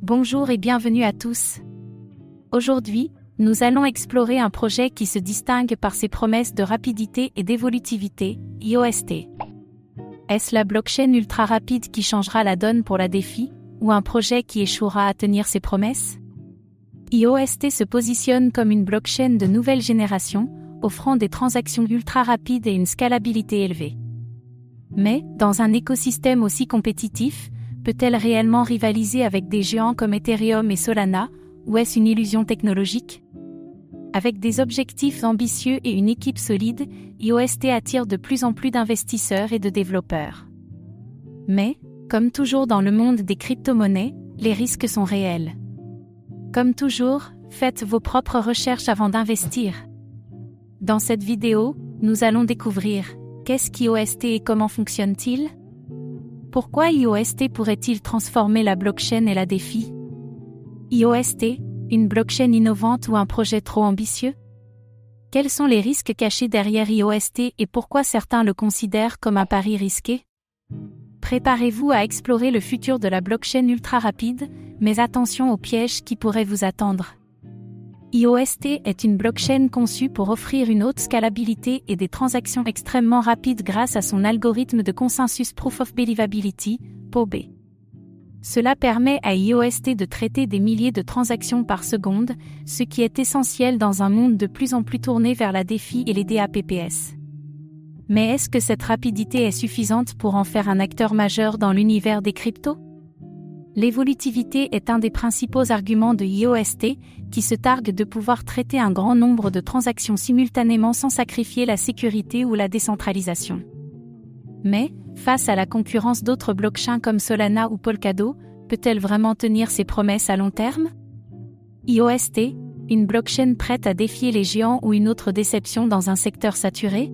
Bonjour et bienvenue à tous. Aujourd'hui, nous allons explorer un projet qui se distingue par ses promesses de rapidité et d'évolutivité, IOST. Est-ce la blockchain ultra rapide qui changera la donne pour la DeFi, ou un projet qui échouera à tenir ses promesses? IOST se positionne comme une blockchain de nouvelle génération, offrant des transactions ultra rapides et une scalabilité élevée. Mais, dans un écosystème aussi compétitif, peut-elle réellement rivaliser avec des géants comme Ethereum et Solana, ou est-ce une illusion technologique? Avec des objectifs ambitieux et une équipe solide, IOST attire de plus en plus d'investisseurs et de développeurs. Mais, comme toujours dans le monde des crypto-monnaies, les risques sont réels. Comme toujours, faites vos propres recherches avant d'investir. Dans cette vidéo, nous allons découvrir qu'est-ce qu'IOST et comment fonctionne-t-il? Pourquoi IOST pourrait-il transformer la blockchain et la DeFi? IOST, une blockchain innovante ou un projet trop ambitieux? Quels sont les risques cachés derrière IOST et pourquoi certains le considèrent comme un pari risqué? Préparez-vous à explorer le futur de la blockchain ultra rapide, mais attention aux pièges qui pourraient vous attendre. IOST est une blockchain conçue pour offrir une haute scalabilité et des transactions extrêmement rapides grâce à son algorithme de consensus Proof of Believability, POB. Cela permet à IOST de traiter des milliers de transactions par seconde, ce qui est essentiel dans un monde de plus en plus tourné vers la DeFi et les DApps. Mais est-ce que cette rapidité est suffisante pour en faire un acteur majeur dans l'univers des cryptos? L'évolutivité est un des principaux arguments de IOST, qui se targue de pouvoir traiter un grand nombre de transactions simultanément sans sacrifier la sécurité ou la décentralisation. Mais, face à la concurrence d'autres blockchains comme Solana ou Polkadot, peut-elle vraiment tenir ses promesses à long terme? IOST, une blockchain prête à défier les géants ou une autre déception dans un secteur saturé?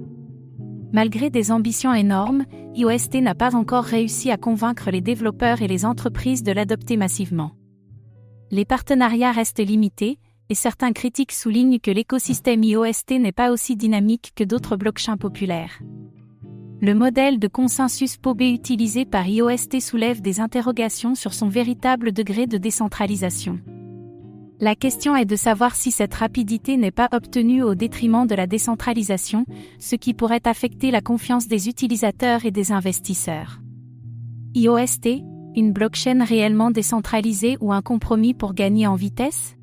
Malgré des ambitions énormes, IOST n'a pas encore réussi à convaincre les développeurs et les entreprises de l'adopter massivement. Les partenariats restent limités, et certains critiques soulignent que l'écosystème IOST n'est pas aussi dynamique que d'autres blockchains populaires. Le modèle de consensus POB utilisé par IOST soulève des interrogations sur son véritable degré de décentralisation. La question est de savoir si cette rapidité n'est pas obtenue au détriment de la décentralisation, ce qui pourrait affecter la confiance des utilisateurs et des investisseurs. IOST, une blockchain réellement décentralisée ou un compromis pour gagner en vitesse?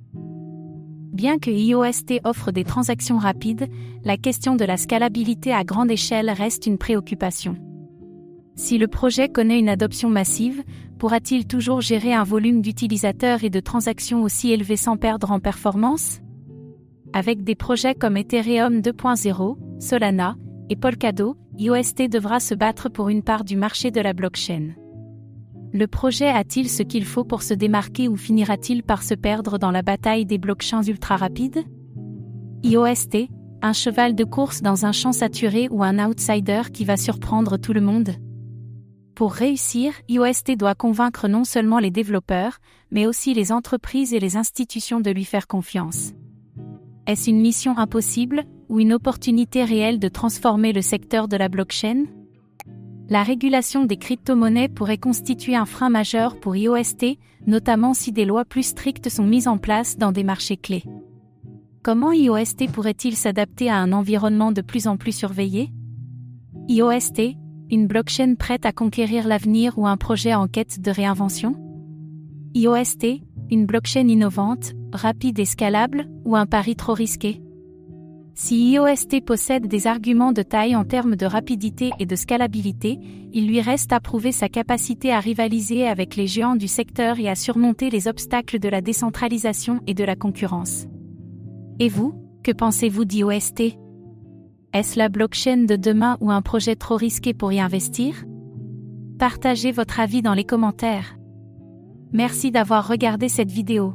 Bien que IOST offre des transactions rapides, la question de la scalabilité à grande échelle reste une préoccupation. Si le projet connaît une adoption massive, pourra-t-il toujours gérer un volume d'utilisateurs et de transactions aussi élevé sans perdre en performance? Avec des projets comme Ethereum 2.0, Solana et Polkadot, IOST devra se battre pour une part du marché de la blockchain. Le projet a-t-il ce qu'il faut pour se démarquer ou finira-t-il par se perdre dans la bataille des blockchains ultra rapides? IOST, un cheval de course dans un champ saturé ou un outsider qui va surprendre tout le monde? Pour réussir, IOST doit convaincre non seulement les développeurs, mais aussi les entreprises et les institutions de lui faire confiance. Est-ce une mission impossible, ou une opportunité réelle de transformer le secteur de la blockchain? La régulation des crypto-monnaies pourrait constituer un frein majeur pour IOST, notamment si des lois plus strictes sont mises en place dans des marchés clés. Comment IOST pourrait-il s'adapter à un environnement de plus en plus surveillé? IOST, une blockchain prête à conquérir l'avenir ou un projet en quête de réinvention? IOST, une blockchain innovante, rapide et scalable, ou un pari trop risqué? Si IOST possède des arguments de taille en termes de rapidité et de scalabilité, il lui reste à prouver sa capacité à rivaliser avec les géants du secteur et à surmonter les obstacles de la décentralisation et de la concurrence. Et vous, que pensez-vous d'IOST? Est-ce la blockchain de demain ou un projet trop risqué pour y investir? Partagez votre avis dans les commentaires. Merci d'avoir regardé cette vidéo.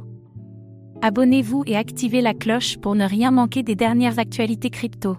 Abonnez-vous et activez la cloche pour ne rien manquer des dernières actualités crypto.